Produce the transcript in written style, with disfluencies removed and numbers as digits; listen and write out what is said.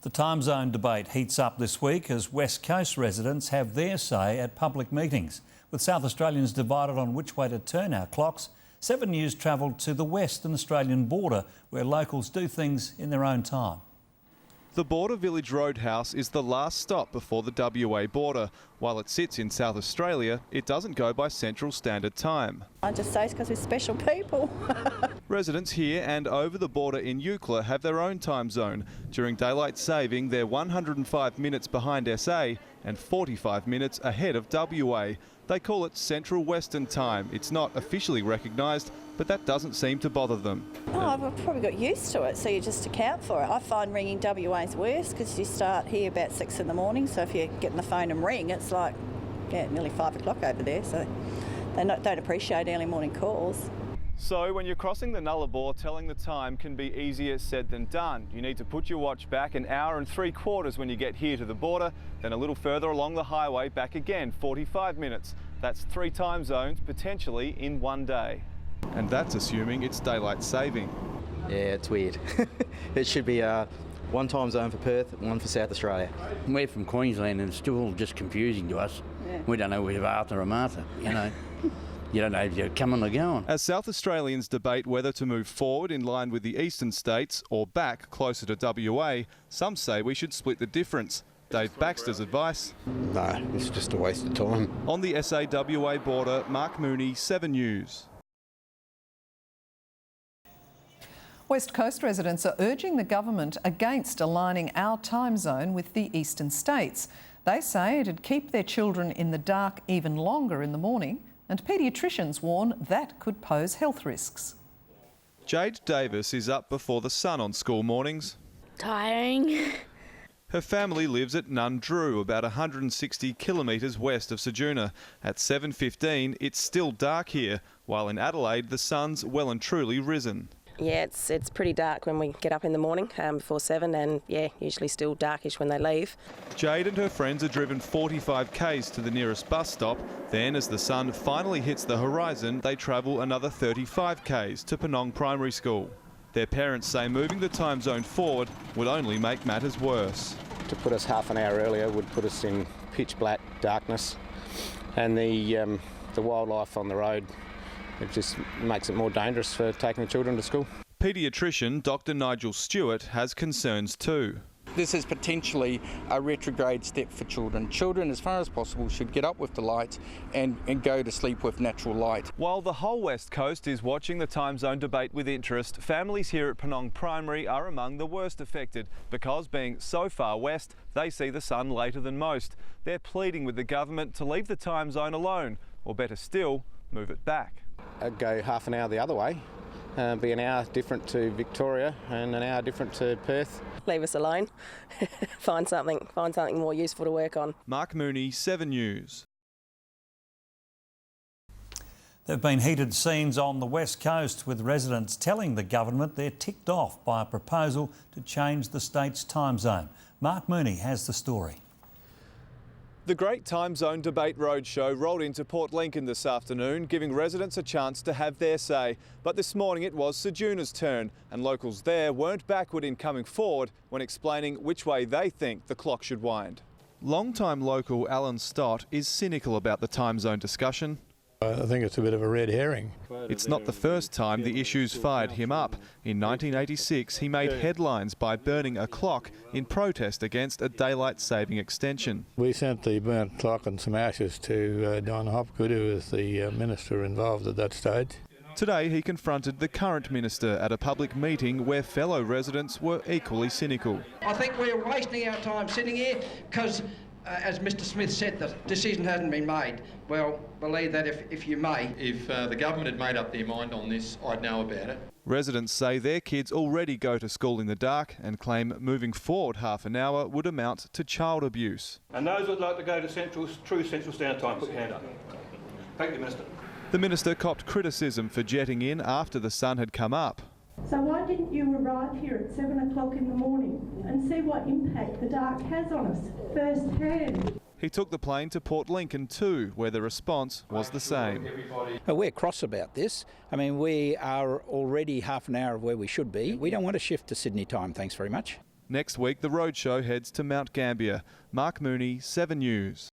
The time zone debate heats up this week as West Coast residents have their say at public meetings. With South Australians divided on which way to turn our clocks, 7 News travelled to the Western Australian border where locals do things in their own time. The Border Village Roadhouse is the last stop before the WA border. While it sits in South Australia, it doesn't go by Central Standard Time. I just say it's because we're special people. Residents here and over the border in Eucla have their own time zone. During daylight saving, they're 105 minutes behind SA and 45 minutes ahead of WA. They call it Central Western Time. It's not officially recognised, but that doesn't seem to bother them. Oh, I've probably got used to it, so you just account for it. I find ringing WA's worse because you start here about 6 in the morning, so if you get on the phone and ring, it's like, nearly 5 o'clock over there, so they don't appreciate early morning calls. So when you're crossing the Nullarbor, telling the time can be easier said than done. You need to put your watch back 1 hour and 3/4 when you get here to the border, then a little further along the highway back again, 45 minutes. That's 3 time zones, potentially in one day. And that's assuming it's daylight saving. Yeah, it's weird. It should be one time zone for Perth, one for South Australia. We're from Queensland and it's still just confusing to us. Yeah. We don't know whether Arthur or Martha, you know. You don't know if you're coming or going. As South Australians debate whether to move forward in line with the eastern states or back closer to WA, some say we should split the difference. Dave Baxter's advice? No, it's just a waste of time. On the SA-WA border, Mark Mooney, 7 News. West Coast residents are urging the government against aligning our time zone with the eastern states. They say it'd keep their children in the dark even longer in the morning, and paediatricians warn that could pose health risks. Jade Davis is up before the sun on school mornings. Tiring. Her family lives at Nundrew, about 160 kilometres west of Ceduna. At 7:15, it's still dark here, while in Adelaide the sun's well and truly risen. Yeah, it's pretty dark when we get up in the morning before 7 and usually still darkish when they leave. Jade and her friends are driven 45 k's to the nearest bus stop. Then as the sun finally hits the horizon, they travel another 35 k's to Penong Primary School. Their parents say moving the time zone forward would only make matters worse. To put us half an hour earlier would put us in pitch black darkness, and the wildlife on the road, it just makes it more dangerous for taking the children to school. Paediatrician Dr Nigel Stewart has concerns too. This is potentially a retrograde step for children. Children, as far as possible, should get up with the light and go to sleep with natural light. While the whole West Coast is watching the time zone debate with interest, families here at Penong Primary are among the worst affected because, being so far west, they see the sun later than most. They're pleading with the government to leave the time zone alone, or better still, move it back. I'd go half an hour the other way, be an hour different to Victoria and an hour different to Perth. Leave us alone. Find something more useful to work on. Mark Mooney, 7 News. There have been heated scenes on the West Coast with residents telling the government they're ticked off by a proposal to change the state's time zone. Mark Mooney has the story. The Great Time Zone Debate Roadshow rolled into Port Lincoln this afternoon, giving residents a chance to have their say. But this morning it was Ceduna's turn, and locals there weren't backward in coming forward when explaining which way they think the clock should wind. Long-time local Alan Stott is cynical about the time zone discussion. I think it's a bit of a red herring. It's not the first time the issue's fired him up. In 1986, he made headlines by burning a clock in protest against a daylight saving extension. We sent the burnt clock and some ashes to Don Hopgood, who was the minister involved at that stage. Today he confronted the current minister at a public meeting where fellow residents were equally cynical. I think we're wasting our time sitting here because as Mr Smith said, the decision hasn't been made. Well, believe that if you may. If the government had made up their mind on this, I'd know about it. Residents say their kids already go to school in the dark and claim moving forward half an hour would amount to child abuse. And those who'd like to go to true Central Standard Time, put your hand up. Thank you, Minister. The minister copped criticism for jetting in after the sun had come up. So why didn't you arrive here at 7 o'clock in the morning and see what impact the dark has on us firsthand? He took the plane to Port Lincoln too, where the response was the same. We're cross about this. I mean, we are already half an hour of where we should be. We don't want to shift to Sydney time, thanks very much. Next week, the roadshow heads to Mount Gambier. Mark Mooney, 7 News.